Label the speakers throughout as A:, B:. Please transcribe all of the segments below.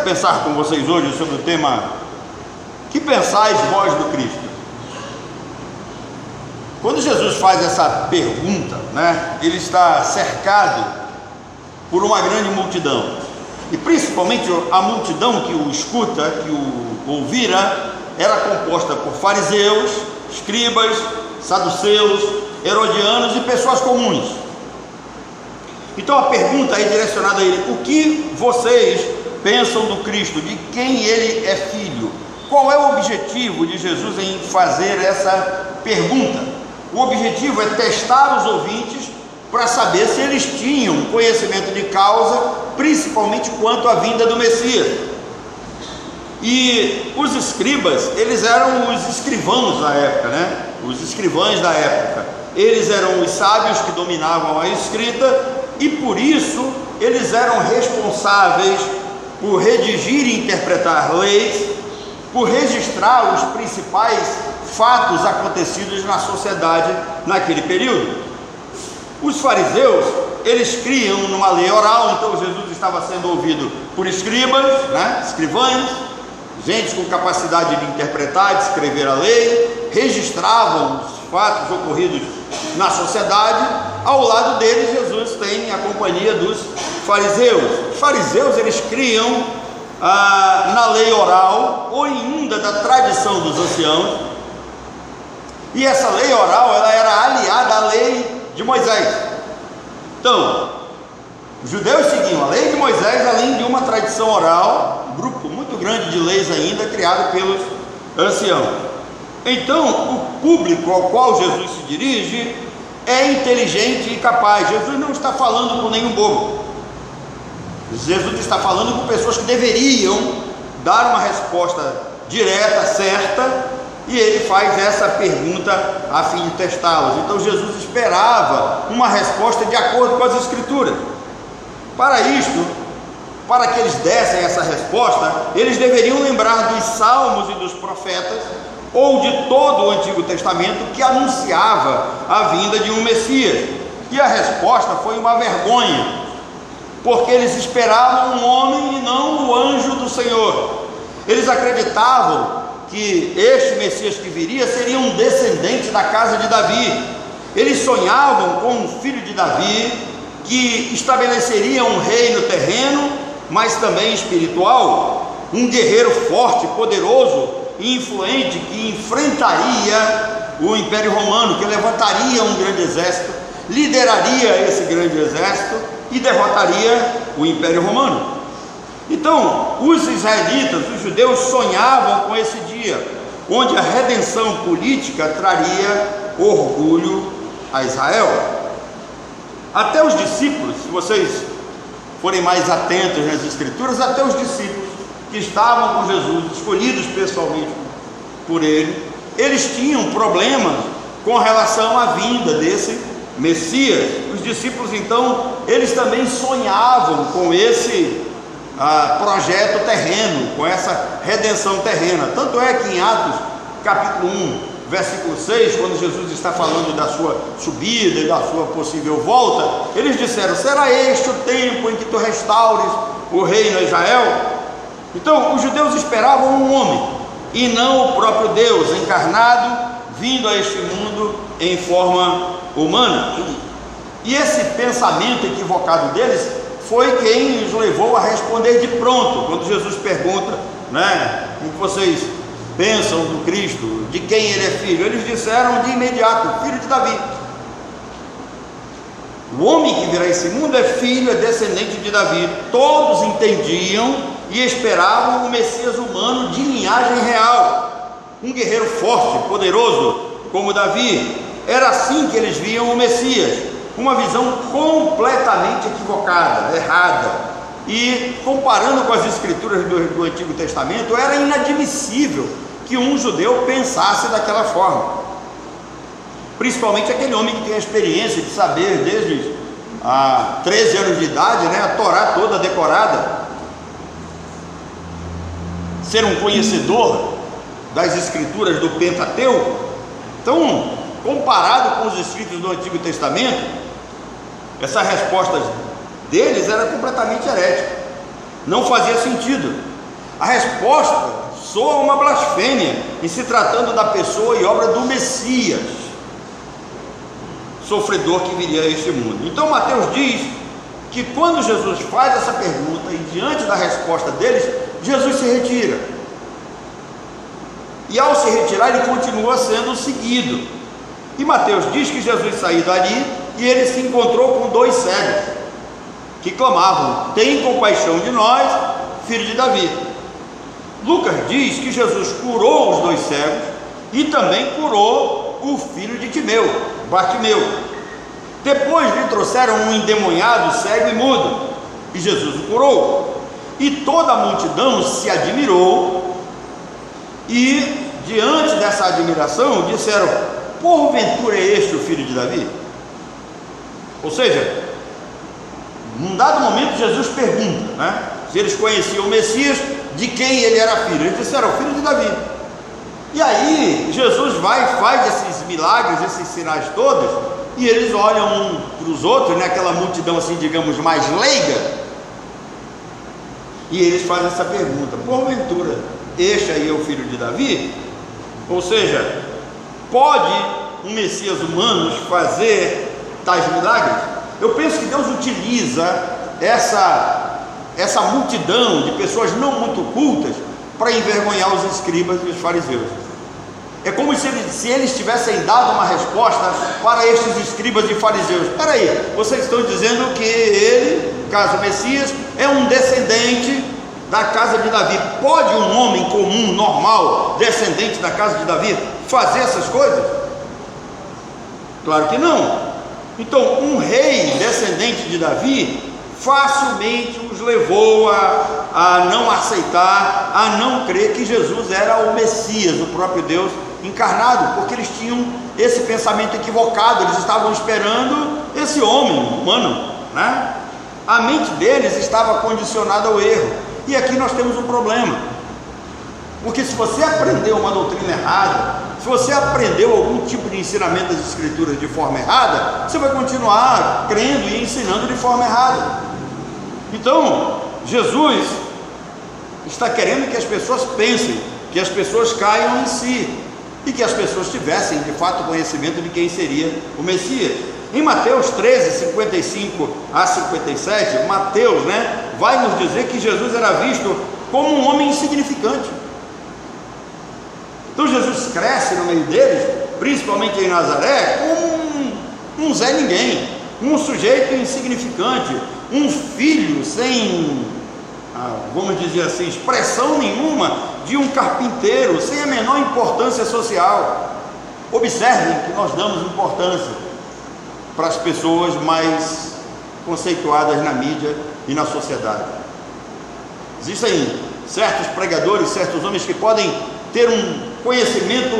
A: pensar com vocês hoje sobre o tema: que pensais vós do Cristo? Quando Jesus faz essa pergunta, né, ele está cercado por uma grande multidão, e principalmente a multidão que o escuta, que o ouvira, era composta por fariseus, escribas, saduceus, herodianos e pessoas comuns. Então a pergunta é direcionada a ele: o que vocês pensam do Cristo? De quem ele é filho? Qual é o objetivo de Jesus em fazer essa pergunta? O objetivo é testar os ouvintes para saber se eles tinham conhecimento de causa, principalmente quanto à vinda do Messias. E os escribas, eles eram os escrivãos da época, né? Os escrivães da época. Eles eram os sábios que dominavam a escrita, e por isso eles eram responsáveis por redigir e interpretar leis, por registrar os principais fatos acontecidos na sociedade naquele período. Os fariseus, eles criam numa lei oral. Então Jesus estava sendo ouvido por escribas, né? Escrivães, gente com capacidade de interpretar, de escrever a lei, registravam os fatos ocorridos na sociedade. Ao lado deles, Jesus tem a companhia dos fariseus. Os fariseus, eles criam na lei oral, oriunda da tradição dos anciãos, e essa lei oral, ela era aliada à lei de Moisés. Então, os judeus seguiam a lei de Moisés, além de uma tradição oral, um grupo muito grande de leis ainda, criado pelos anciãos. Então, o público ao qual Jesus se dirige é inteligente e capaz. Jesus não está falando com nenhum bobo. Jesus está falando com pessoas que deveriam dar uma resposta direta, certa, e ele faz essa pergunta a fim de testá-los. Então Jesus esperava uma resposta de acordo com as Escrituras. Para isto, para que eles dessem essa resposta, eles deveriam lembrar dos salmos e dos profetas, ou de todo o Antigo Testamento, que anunciava a vinda de um Messias. E a resposta foi uma vergonha, porque eles esperavam um homem e não o anjo do Senhor. Eles acreditavam que este Messias que viria seria um descendente da casa de Davi. Eles sonhavam com um filho de Davi que estabeleceria um reino terreno, mas também espiritual, um guerreiro forte, poderoso e influente, que enfrentaria o Império Romano, que levantaria um grande exército, lideraria esse grande exército e derrotaria o Império Romano. Então, os israelitas, os judeus, sonhavam com esse dia, onde a redenção política traria orgulho a Israel. Até os discípulos, se vocês forem mais atentos nas Escrituras, até os discípulos que estavam com Jesus, escolhidos pessoalmente por ele, eles tinham problemas com relação à vinda desse Messias. Os discípulos, então, eles também sonhavam com esse projeto terreno, com essa redenção terrena. Tanto é que em Atos capítulo 1, versículo 6, quando Jesus está falando da sua subida e da sua possível volta, eles disseram: será este o tempo em que tu restaures o reino a Israel? Então os judeus esperavam um homem, e não o próprio Deus encarnado, vindo a este mundo em forma humana. E esse pensamento equivocado deles foi quem os levou a responder de pronto, quando Jesus pergunta, né, o que vocês pensam do Cristo, de quem ele é filho? Eles disseram de imediato: filho de Davi. O homem que virá a esse mundo é filho, é descendente de Davi. Todos entendiam e esperavam o Messias humano de linhagem real, um guerreiro forte, poderoso como Davi. Era assim que eles viam o Messias. Uma visão completamente equivocada, errada. E comparando com as Escrituras do Antigo Testamento, era inadmissível que um judeu pensasse daquela forma, principalmente aquele homem que tem a experiência de saber desde 13 anos de idade, né, a Torá toda decorada, ser um conhecedor das Escrituras do Pentateuco. Então, comparado com os escritos do Antigo Testamento, essa resposta deles era completamente herética, não fazia sentido. A resposta soa uma blasfêmia em se tratando da pessoa e obra do Messias, sofredor que viria a este mundo. Então Mateus diz que quando Jesus faz essa pergunta e diante da resposta deles, Jesus se retira. E ao se retirar, ele continua sendo seguido. E Mateus diz que Jesus saiu dali e ele se encontrou com 2 cegos que clamavam: tem compaixão de nós, filho de Davi. Lucas diz que Jesus curou os 2 cegos e também curou o filho de Timeu, Bartimeu. Depois lhe trouxeram um endemoniado, cego e mudo, e Jesus o curou. E toda a multidão se admirou, e diante dessa admiração disseram: porventura é este o filho de Davi? Ou seja, num dado momento Jesus pergunta, se eles conheciam o Messias, de quem ele era filho. Eles disseram: filho de Davi. E aí Jesus vai e faz esses milagres, esses sinais todos, e eles olham um para os outros, aquela multidão assim, digamos, mais leiga, e eles fazem essa pergunta: porventura este aí é o filho de Davi? Ou seja, pode um Messias humano fazer tais milagres? Eu penso que Deus utiliza essa multidão de pessoas não muito cultas para envergonhar os escribas e os fariseus. É como se eles tivessem dado uma resposta para estes escribas e fariseus: espera aí, vocês estão dizendo que ele, caso Messias, é um descendente da casa de Davi. Pode um homem comum, normal, descendente da casa de Davi, fazer essas coisas? Claro que não. Então um rei descendente de Davi facilmente os levou a não aceitar, a não crer que Jesus era o Messias, o próprio Deus encarnado, porque eles tinham esse pensamento equivocado. Eles estavam esperando esse homem humano, A mente deles estava condicionada ao erro. E aqui nós temos um problema, porque se você aprendeu uma doutrina errada, se você aprendeu algum tipo de ensinamento das Escrituras de forma errada, você vai continuar crendo e ensinando de forma errada. Então Jesus está querendo que as pessoas pensem, que as pessoas caiam em si, e que as pessoas tivessem de fato conhecimento de quem seria o Messias. Em Mateus 13, 55 a 57, Mateus vai nos dizer que Jesus era visto como um homem insignificante. Então Jesus cresce no meio deles, principalmente em Nazaré, como um Zé Ninguém, um sujeito insignificante, um filho sem, vamos dizer assim, expressão nenhuma de um carpinteiro, sem a menor importância social. Observem que nós damos importância para as pessoas mais conceituadas na mídia e na sociedade. Existem certos pregadores, certos homens que podem ter um conhecimento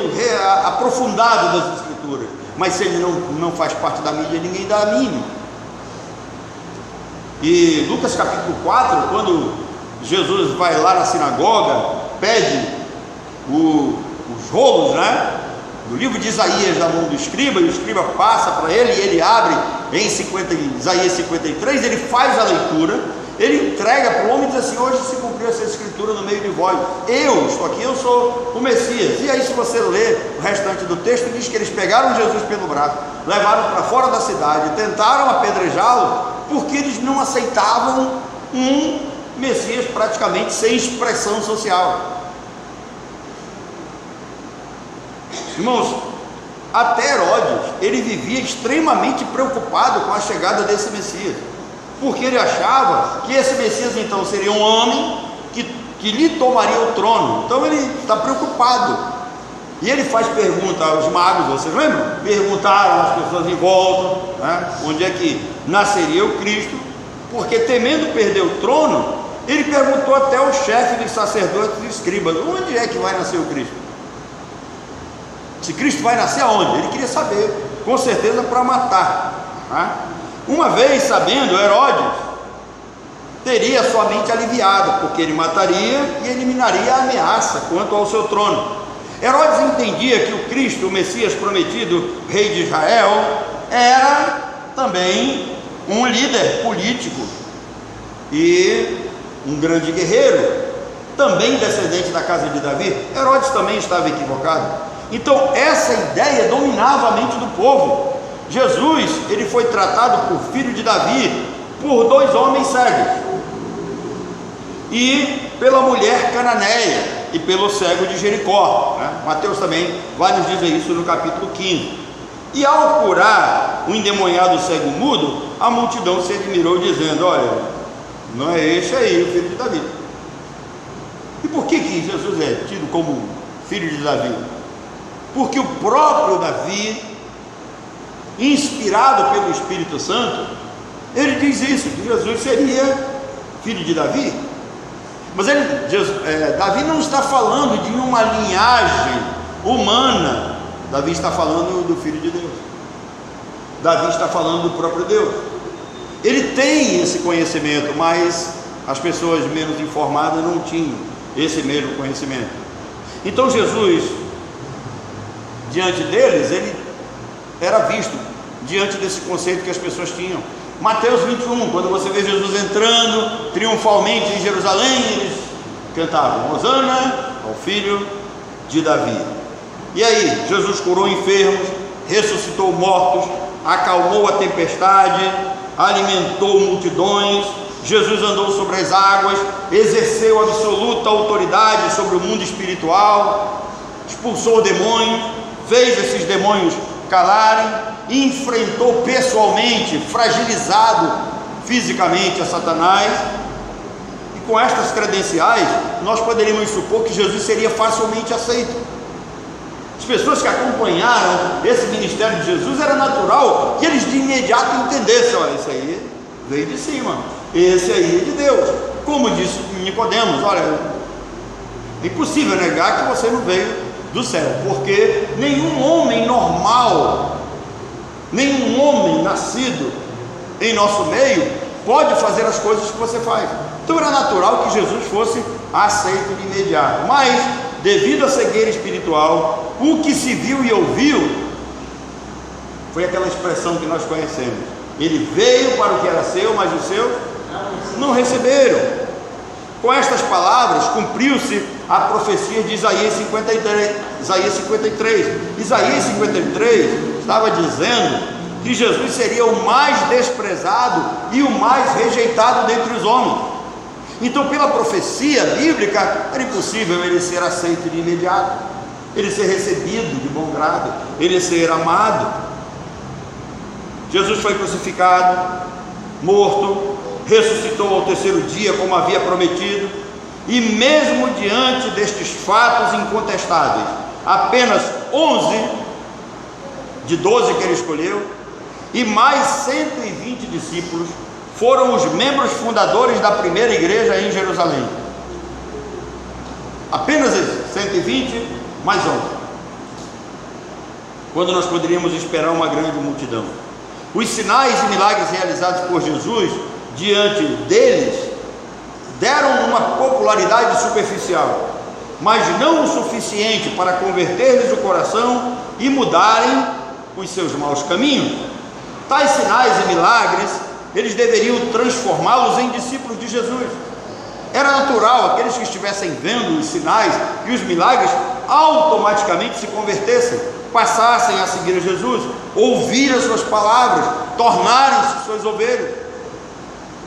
A: aprofundado das Escrituras, mas se ele não faz parte da mídia, ninguém dá a mínima. E Lucas capítulo 4, quando Jesus vai lá na sinagoga, pede os rolos, do livro de Isaías na mão do escriba, e o escriba passa para ele, e ele abre em Isaías 53, ele faz a leitura, ele entrega para o homem e diz assim: hoje se cumpriu essa escritura no meio de vós, eu estou aqui, eu sou o Messias. E aí, se você ler o restante do texto, diz que eles pegaram Jesus pelo braço, levaram para fora da cidade, tentaram apedrejá-lo, porque eles não aceitavam um Messias praticamente sem expressão social. Irmãos, até Herodes, ele vivia extremamente preocupado com a chegada desse Messias, porque ele achava que esse Messias então seria um homem que lhe tomaria o trono. Então ele está preocupado, e ele faz pergunta aos magos, vocês lembram? Perguntaram às pessoas em volta, onde é que nasceria o Cristo, porque temendo perder o trono, ele perguntou até ao chefe dos sacerdotes e escribas: onde é que vai nascer o Cristo? Se Cristo vai nascer aonde? Ele queria saber, com certeza para matar. Uma vez sabendo, Herodes teria sua mente aliviada, porque ele mataria e eliminaria a ameaça quanto ao seu trono. Herodes entendia que o Cristo, o Messias prometido, rei de Israel, era também um líder político e um grande guerreiro, também descendente da casa de Davi? Herodes também estava equivocado. Então essa ideia dominava a mente do povo. Jesus, ele foi tratado por filho de Davi por 2 homens cegos, e pela mulher cananeia, e pelo cego de Jericó, né? Mateus também vai nos dizer isso no capítulo 15. E ao curar o endemoniado cego mudo, a multidão se admirou, dizendo: olha, não é este aí o filho de Davi? E por que Jesus é tido como filho de Davi? Porque o próprio Davi, inspirado pelo Espírito Santo, ele diz isso, que Jesus seria filho de Davi. Mas Davi não está falando de uma linhagem humana. Davi está falando do Filho de Deus. Davi está falando do próprio Deus. Ele tem esse conhecimento, mas as pessoas menos informadas não tinham esse mesmo conhecimento. Então Jesus, diante deles, ele era visto diante desse conceito que as pessoas tinham. Mateus 21, quando você vê Jesus entrando triunfalmente em Jerusalém, eles cantavam: Hosana ao filho de Davi. E aí, Jesus curou enfermos, ressuscitou mortos, acalmou a tempestade, alimentou multidões. Jesus andou sobre as águas, exerceu absoluta autoridade sobre o mundo espiritual, expulsou demônios, fez esses demônios calarem, enfrentou pessoalmente, fragilizado fisicamente a Satanás. E com estas credenciais, nós poderíamos supor que Jesus seria facilmente aceito. As pessoas que acompanharam esse ministério de Jesus, era natural que eles de imediato entendessem: olha, esse aí veio de cima, esse aí é de Deus. Como disse Nicodemos: olha, é impossível negar que você não veio do céu, porque nenhum homem normal, nenhum homem nascido em nosso meio pode fazer as coisas que você faz. Então era natural que Jesus fosse aceito de imediato. Mas devido à cegueira espiritual, o que se viu e ouviu foi aquela expressão que nós conhecemos: ele veio para o que era seu, mas os seus não receberam. Com estas palavras cumpriu-se a profecia de Isaías 53. Isaías 53 estava dizendo que Jesus seria o mais desprezado e o mais rejeitado dentre os homens. Então, pela profecia bíblica, era impossível ele ser aceito de imediato, ele ser recebido de bom grado, ele ser amado. Jesus foi crucificado, morto, ressuscitou ao 3º dia, como havia prometido, e mesmo diante destes fatos incontestáveis, apenas 11 de 12 que ele escolheu, e mais 120 discípulos, foram os membros fundadores da primeira igreja em Jerusalém. Apenas 120 mais 11, quando nós poderíamos esperar uma grande multidão. Os sinais e milagres realizados por Jesus diante deles deram uma popularidade superficial, mas não o suficiente para converter-lhes o coração e mudarem os seus maus caminhos. Tais sinais e milagres, eles deveriam transformá-los em discípulos de Jesus. Era natural aqueles que estivessem vendo os sinais e os milagres automaticamente se convertessem, passassem a seguir a Jesus, ouvir as suas palavras, tornarem-se suas ovelhas.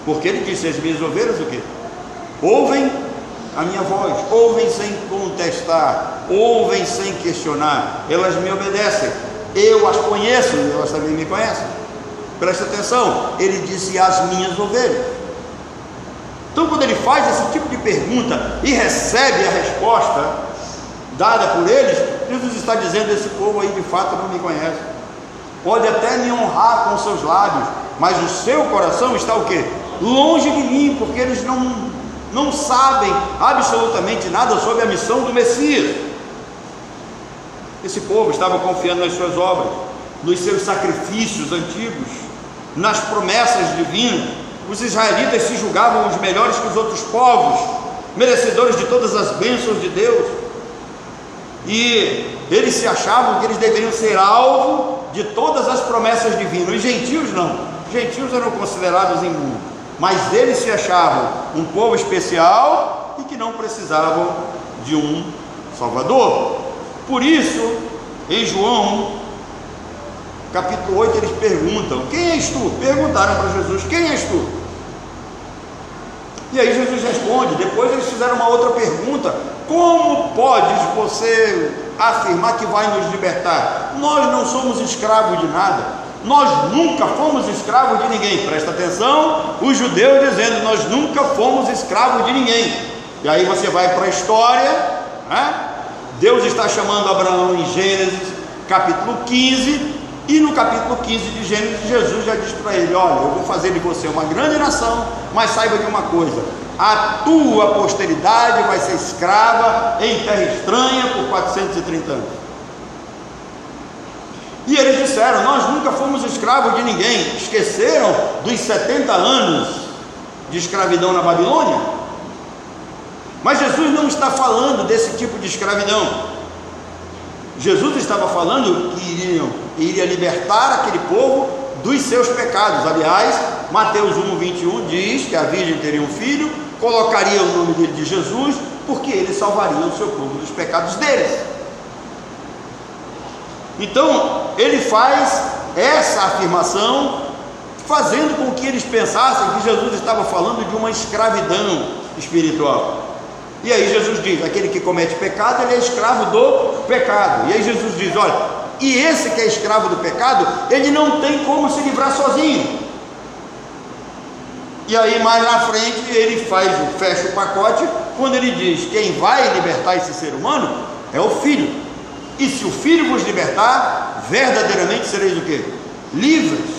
A: Porque ele disse: as minhas ovelhas o quê? Ouvem a minha voz, ouvem sem contestar, ouvem sem questionar, elas me obedecem, eu as conheço e elas também me conhecem. Presta atenção, ele disse: as minhas ovelhas. Então, quando ele faz esse tipo de pergunta e recebe a resposta dada por eles, Jesus está dizendo: esse povo aí de fato não me conhece, pode até me honrar com seus lábios, mas o seu coração está o quê? Longe de mim, porque eles não sabem absolutamente nada sobre a missão do Messias. Esse povo estava confiando nas suas obras, nos seus sacrifícios antigos, nas promessas divinas. Os israelitas se julgavam os melhores que os outros povos, merecedores de todas as bênçãos de Deus, e eles se achavam que eles deveriam ser alvo de todas as promessas divinas. Os gentios não, os gentios eram considerados imundos, mas eles se achavam um povo especial e que não precisavam de um Salvador. Por isso, em João capítulo 8, eles perguntam: quem és tu? Perguntaram para Jesus: quem és tu? E aí Jesus responde. Depois eles fizeram uma outra pergunta: como podes você afirmar que vai nos libertar? Nós não somos escravos de nada, nós nunca fomos escravos de ninguém. Presta atenção, os judeus dizendo: nós nunca fomos escravos de ninguém. E aí você vai para a história, né? Deus está chamando Abraão em Gênesis capítulo 15, e no capítulo 15 de Gênesis, Jesus já diz para ele: olha, eu vou fazer de você uma grande nação, mas saiba de uma coisa: a tua posteridade vai ser escrava em terra estranha por 430 anos. E eles disseram: nós nunca fomos escravos de ninguém. Esqueceram dos 70 anos de escravidão na Babilônia? Mas Jesus não está falando desse tipo de escravidão. Jesus estava falando que iria libertar aquele povo dos seus pecados. Aliás, Mateus 1:21 diz que a virgem teria um filho, colocaria o nome dele de Jesus, porque ele salvaria o seu povo dos pecados deles. Então, ele faz essa afirmação, fazendo com que eles pensassem que Jesus estava falando de uma escravidão espiritual. E aí Jesus diz: aquele que comete pecado, ele é escravo do pecado. E aí Jesus diz: olha, e esse que é escravo do pecado, ele não tem como se livrar sozinho. E aí mais na frente ele fecha o pacote, quando ele diz: quem vai libertar esse ser humano é o Filho. E se o Filho vos libertar, verdadeiramente sereis o quê? Livres.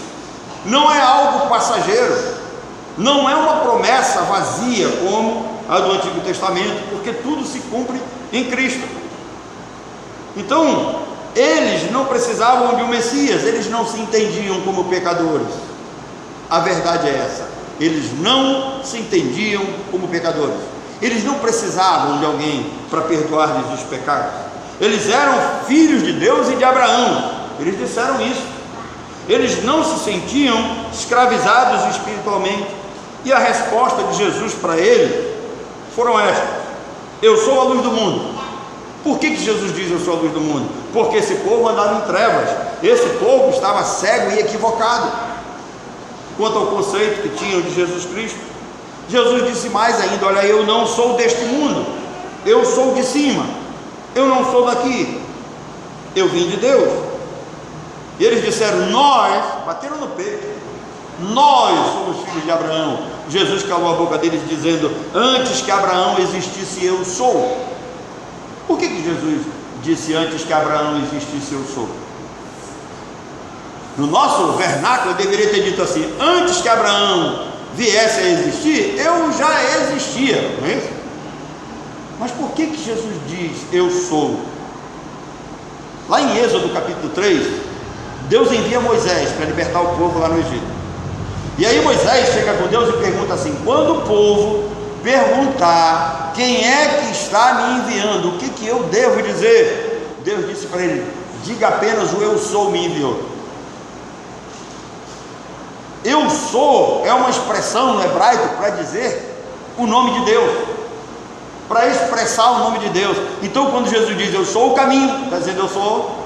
A: Não é algo passageiro, não é uma promessa vazia como a do Antigo Testamento, porque tudo se cumpre em Cristo. Então, eles não precisavam de um Messias, eles não se entendiam como pecadores. A verdade é essa: eles não se entendiam como pecadores, eles não precisavam de alguém para perdoar-lhes os pecados. Eles eram filhos de Deus e de Abraão, eles disseram isso. Eles não se sentiam escravizados espiritualmente. E a resposta de Jesus para eles foram estas: eu sou a luz do mundo. Por que Jesus diz eu sou a luz do mundo? Porque esse povo andava em trevas, esse povo estava cego e equivocado quanto ao conceito que tinham de Jesus Cristo. Jesus disse mais ainda: olha, eu não sou deste mundo, eu sou de cima, eu não sou daqui, eu vim de Deus. E eles disseram: nós, bateram no peito, nós somos filhos de Abraão. Jesus calou a boca deles dizendo: antes que Abraão existisse, eu sou. Por que Jesus disse antes que Abraão existisse, eu sou? No nosso vernáculo, eu deveria ter dito assim: antes que Abraão viesse a existir, eu já existia, não é isso? Mas por que Jesus diz eu sou? Lá em Êxodo capítulo 3, Deus envia Moisés para libertar o povo lá no Egito. E aí Moisés chega com Deus e pergunta assim: quando o povo perguntar quem é que está me enviando, o que eu devo dizer? Deus disse para ele: diga apenas o eu sou me enviou. Eu sou é uma expressão no hebraico para dizer o nome de Deus, para expressar o nome de Deus. Então quando Jesus diz eu sou o caminho, está dizendo eu sou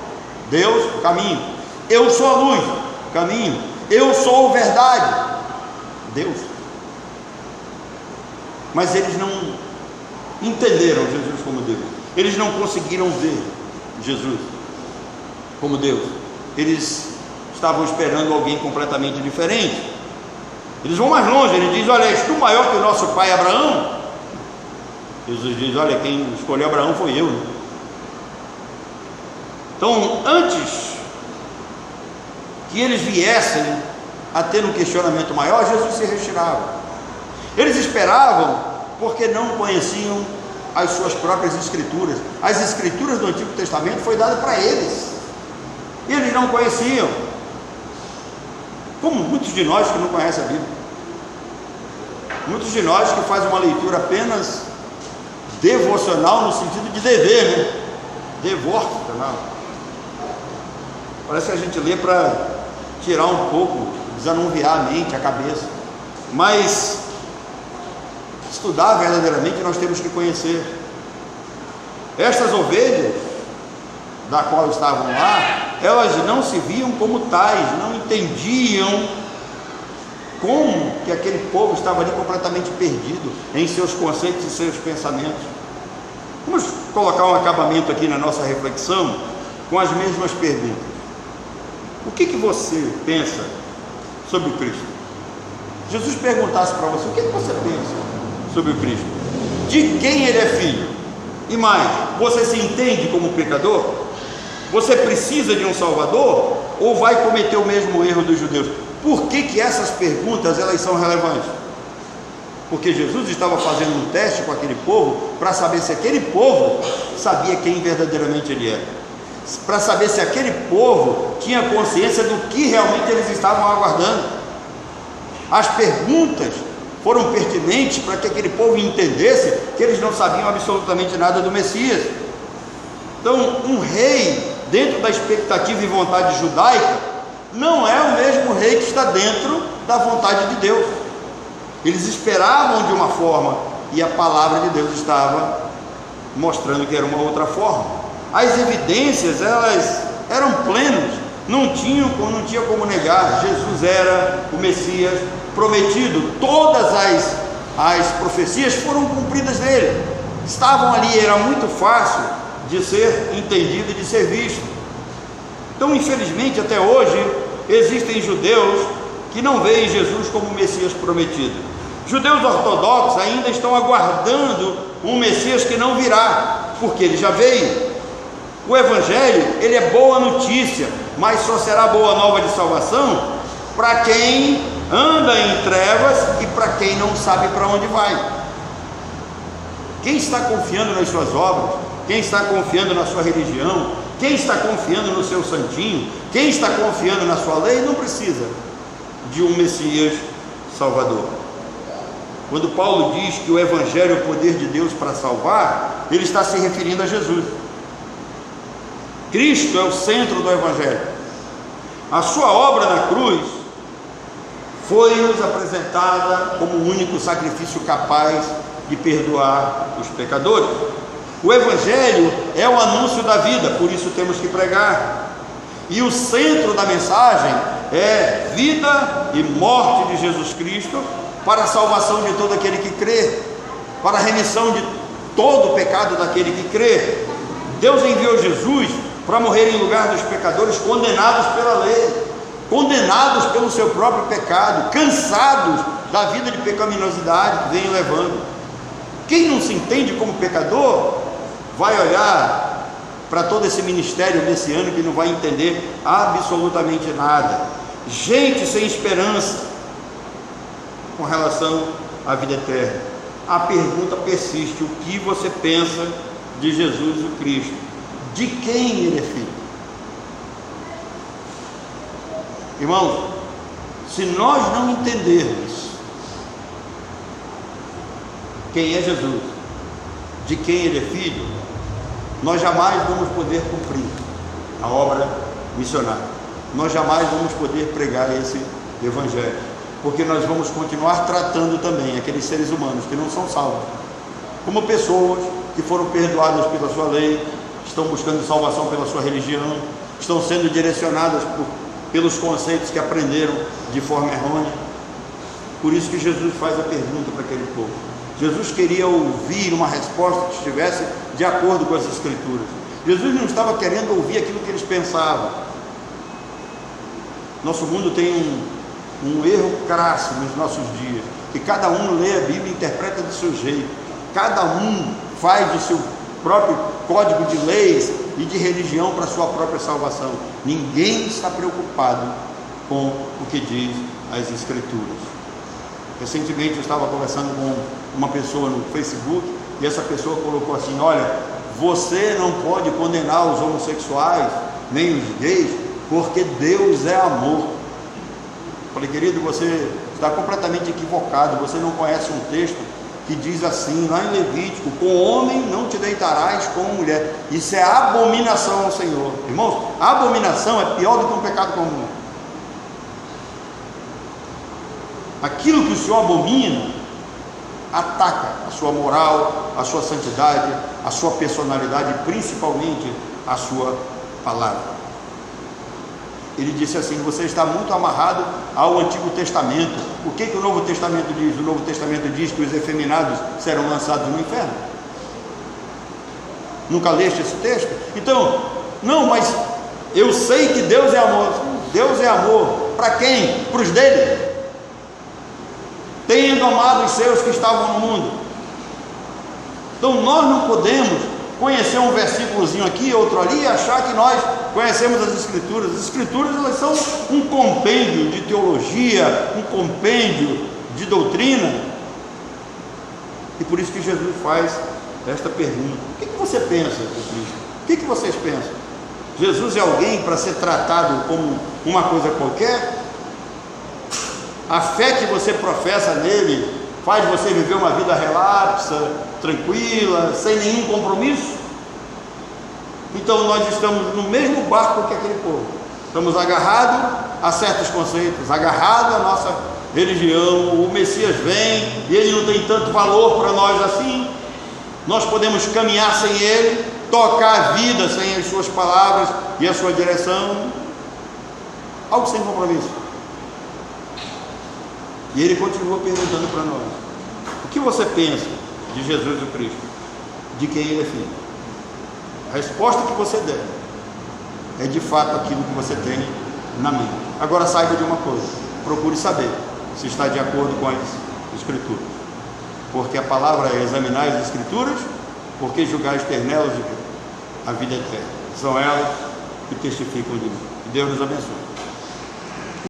A: Deus, o caminho. Eu sou a luz, o caminho. Eu sou a verdade, Deus. Mas eles não entenderam Jesus como Deus, eles não conseguiram ver Jesus como Deus. Eles estavam esperando alguém completamente diferente. Eles vão mais longe, ele diz: olha, és tu maior que o nosso pai Abraão? Jesus diz: olha, quem escolheu Abraão foi eu, né? Então, antes que eles viessem a ter um questionamento maior, Jesus se retirava. Eles esperavam porque não conheciam as suas próprias escrituras. As escrituras do Antigo Testamento foi dado para eles, e eles não conheciam, como muitos de nós que não conhecem a Bíblia, muitos de nós que fazem uma leitura apenas devocional, no sentido de dever, né? Devocional. Parece que a gente lê para tirar um pouco, desanuviar a mente, a cabeça. Mas estudar verdadeiramente, nós temos que conhecer. Estas ovelhas, da qual estavam lá, elas não se viam como tais, não entendiam como que aquele povo estava ali completamente perdido em seus conceitos e seus pensamentos. Vamos colocar um acabamento aqui na nossa reflexão com as mesmas perguntas. O que você pensa sobre o Cristo? Jesus perguntasse para você: o que você pensa sobre o Cristo? De quem ele é filho? E mais, você se entende como pecador? Você precisa de um Salvador? Ou vai cometer o mesmo erro dos judeus? Por que essas perguntas elas são relevantes? Porque Jesus estava fazendo um teste com aquele povo para saber se aquele povo sabia quem verdadeiramente ele era, para saber se aquele povo tinha consciência do que realmente eles estavam aguardando. As perguntas foram pertinentes para que aquele povo entendesse que eles não sabiam absolutamente nada do Messias. Então, um rei dentro da expectativa e vontade judaica não é o mesmo rei que está dentro da vontade de Deus. Eles esperavam de uma forma e a palavra de Deus estava mostrando que era uma outra forma. As evidências, elas eram plenas, não tinha como negar. Jesus era o Messias prometido, todas as profecias foram cumpridas nele, estavam ali, era muito fácil de ser entendido e de ser visto. Então, infelizmente, até hoje existem judeus que não veem Jesus como o Messias prometido. Judeus ortodoxos ainda estão aguardando um Messias que não virá, porque ele já veio. O Evangelho, ele é boa notícia, mas só será boa nova de salvação para quem anda em trevas e para quem não sabe para onde vai. Quem está confiando nas suas obras, quem está confiando na sua religião, quem está confiando no seu santinho, quem está confiando na sua lei, não precisa de um Messias Salvador. Quando Paulo diz que o Evangelho é o poder de Deus para salvar, ele está se referindo a Jesus. Cristo é o centro do Evangelho. A sua obra na cruz foi-nos apresentada como o único sacrifício capaz de perdoar os pecadores. O Evangelho é o anúncio da vida, por isso temos que pregar. E o centro da mensagem é vida e morte de Jesus Cristo para a salvação de todo aquele que crê, para a remissão de todo o pecado daquele que crê. Deus enviou Jesus para morrer em lugar dos pecadores condenados pela lei, condenados pelo seu próprio pecado, cansados da vida de pecaminosidade que vem levando. Quem não se entende como pecador vai olhar para todo esse ministério messiânico e não vai entender absolutamente nada. Gente sem esperança com relação à vida eterna. A pergunta persiste: o que você pensa de Jesus o Cristo? De quem ele é filho? Irmãos, se nós não entendermos quem é Jesus, de quem ele é filho, nós jamais vamos poder cumprir a obra missionária, nós jamais vamos poder pregar esse Evangelho, porque nós vamos continuar tratando também aqueles seres humanos que não são salvos como pessoas que foram perdoadas pela sua lei, estão buscando salvação pela sua religião, estão sendo direcionadas pelos conceitos que aprenderam de forma errônea. Por isso que Jesus faz a pergunta para aquele povo. Jesus queria ouvir uma resposta que estivesse de acordo com as Escrituras. Jesus não estava querendo ouvir aquilo que eles pensavam. Nosso mundo tem um erro crasso nos nossos dias, que cada um lê a Bíblia e interpreta do seu jeito, cada um faz do seu próprio código de leis e de religião para a sua própria salvação. Ninguém está preocupado com o que diz as Escrituras. Recentemente eu estava conversando com uma pessoa no Facebook e essa pessoa colocou assim: olha, você não pode condenar os homossexuais nem os gays, porque Deus é amor. Eu falei: querido, você está completamente equivocado, você não conhece um texto que diz assim, lá em Levítico: com homem não te deitarás com mulher. Isso é abominação ao Senhor. Irmãos, a abominação é pior do que um pecado comum. Aquilo que o Senhor abomina ataca a sua moral, a sua santidade, a sua personalidade e principalmente a sua palavra. Ele disse assim: você está muito amarrado ao Antigo Testamento. O que o Novo Testamento diz? O Novo Testamento diz que os efeminados serão lançados no inferno. Nunca leste esse texto? Então, não, mas eu sei que Deus é amor. Deus é amor para quem? Para os dele. Tendo amado os seus que estavam no mundo. Então nós não podemos conhecer um versículozinho aqui, outro ali, e achar que nós conhecemos as Escrituras. As Escrituras, elas são um compêndio de teologia, um compêndio de doutrina. E por isso que Jesus faz esta pergunta: o que você pensa de Cristo? O que vocês pensam? Jesus é alguém para ser tratado como uma coisa qualquer? A fé que você professa nele faz você viver uma vida relapsa, tranquila, sem nenhum compromisso? Então nós estamos no mesmo barco que aquele povo. Estamos agarrados a certos conceitos, agarrados à nossa religião. O Messias vem e ele não tem tanto valor para nós assim. Nós podemos caminhar sem ele, tocar a vida sem as suas palavras e a sua direção. Algo sem compromisso. E ele continua perguntando para nós: o que você pensa de Jesus o Cristo? De quem ele é filho? A resposta que você der é de fato aquilo que você tem na mente. Agora saiba de uma coisa: procure saber se está de acordo com as Escrituras, porque a palavra é examinar as Escrituras, porque julgar as ternelas de a vida eterna. São elas que testificam de mim. Que Deus nos abençoe.